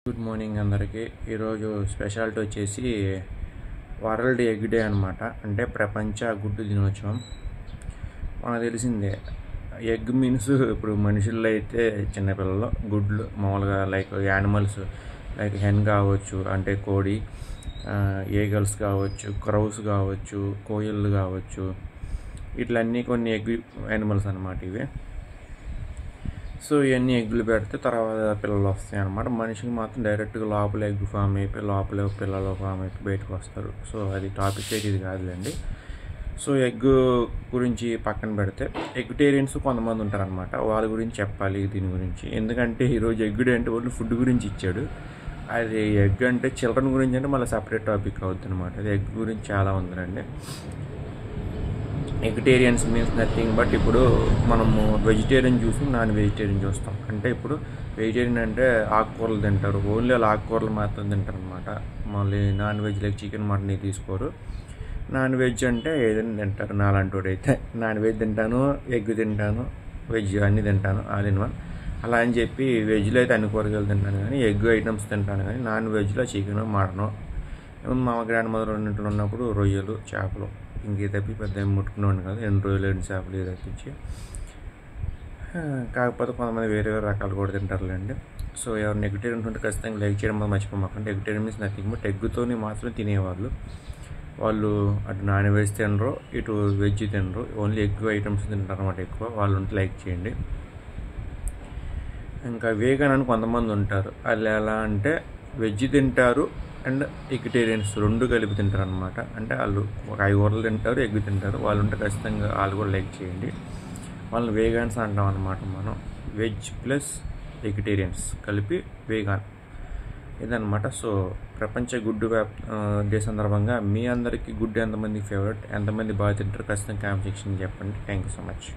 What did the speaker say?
Good morning అందరికీ. ఈరోజు speciality వచ్చేసి వరల్డ్ ఎగ్ డే అనమాట. అంటే ప్రపంచ గుడ్డు దినోత్సవం. మనకు తెలిసిందే, ఎగ్ మీన్స్ ఇప్పుడు మనుషుల్లో అయితే చిన్నపిల్లలు గుడ్లు మామూలుగా లైక్ యానిమల్స్ లైక్ హెన్ కావచ్చు, అంటే కోడి, ఈగల్స్ కావచ్చు, క్రౌస్ కావచ్చు, కోయిళ్ళు కావచ్చు, ఇట్లన్నీ కొన్ని ఎగ్ యానిమల్స్ అనమాట ఇవి. సో ఇవన్నీ ఎగ్గులు పెడితే తర్వాత పిల్లలు వస్తాయి అన్నమాట. మనిషికి మాత్రం డైరెక్ట్గా లోపల ఎగ్ ఫామ్ అయిపోయి లోపల పిల్లలు ఫామ్ అయిపోయి బయటకు వస్తారు. సో అది టాపిక్ అయితే ఇది కాదులేండి. సో ఎగ్ గురించి పక్కన పెడితే ఎగ్టేరియన్స్ కొంతమంది ఉంటారనమాట. వాళ్ళ గురించి చెప్పాలి దీని గురించి. ఎందుకంటే ఈరోజు ఎగ్ డే అంటే వాళ్ళు ఫుడ్ గురించి ఇచ్చాడు. అది ఎగ్ అంటే చిల్డ్రన్ గురించి అంటే మళ్ళీ సపరేట్ టాపిక్ అవుతుంది అనమాట. అది ఎగ్ గురించి చాలా ఉందండి. ఎగ్టేరియన్స్ మీన్స్ నథింగ్ బట్ ఇప్పుడు మనము వెజిటేరియన్ చూసి నాన్ వెజిటేరియన్ చూస్తాం. అంటే ఇప్పుడు వెజిటేరియన్ అంటే ఆకుకూరలు తింటారు, ఓన్లీ వాళ్ళు ఆకుకూరలు మాత్రం తింటారు అనమాట. మళ్ళీ non veg like chicken mutton తీసుకోరు. నాన్ వెజ్ అంటే ఏదైనా తింటారు. నాలాంటి అయితే నాన్ వెజ్ తింటాను, ఎగ్ తింటాను, వెజ్ అన్నీ తింటాను, ఆల్ ఇన్ వన్. అలా అని చెప్పి వెజ్లో అయితే అన్ని కూరగాయలు తింటాను, కానీ ఎగ్ ఐటమ్స్ తింటాను. కానీ నాన్ వెజ్లో చికెను, మటను, మా గ్రాండ్ మదర్ ఇంట్లో ఉన్నప్పుడు రొయ్యలు, చేపలు, ఇంకే తప్పి పెద్ద ఏం ముట్టుకునేవాడిని కాదు. 2 రోజులు 2 చేపలు ఏ తప్పించి. కాకపోతే కొంతమంది వేరే వేరే రకాలు కూడా తింటారులేండి. సో ఎవరిని ఎగ్టేరియన్స్ ఉంటే ఖచ్చితంగా లైక్ చేయడం మర్చిపోమాకండి. ఎగ్టేరియన్ మీన్స్ నథింగ్ బట్ ఎగ్గుతోని మాత్రం తినేవాళ్ళు. వాళ్ళు అటు నాన్ వెజ్ తినరు, ఇటు వెజ్ తినరు, ఓన్లీ ఎగ్ ఐటమ్స్ తింటారు అనమాట ఎక్కువ. వాళ్ళు ఉంటే లైక్ చేయండి. ఇంకా వేగన్ అని కొంతమంది ఉంటారు. వాళ్ళు ఎలా అంటే వెజ్ తింటారు అండ్ ఎగ్టేరియన్స్ రెండు కలిపి తింటారు అనమాట. అంటే వాళ్ళు ఒక 5 కూరలు తింటారు, ఎగ్ తింటారు. వాళ్ళు ఉంటే ఖచ్చితంగా వాళ్ళు కూడా లైక్ చేయండి. వాళ్ళని వేగాన్స్ అంటాం అనమాట మనం. వెజ్ ప్లస్ ఎగ్టేరియన్స్ కలిపి వేగాన్ ఇదనమాట. సో ప్రపంచ గుడ్డు డే సందర్భంగా మీ అందరికీ గుడ్డు ఎంతమంది ఫేవరెట్, ఎంతమంది బాగా తింటారు ఖచ్చితంగా కామెంట్ సెక్షన్ చెప్పండి. Thank you so much.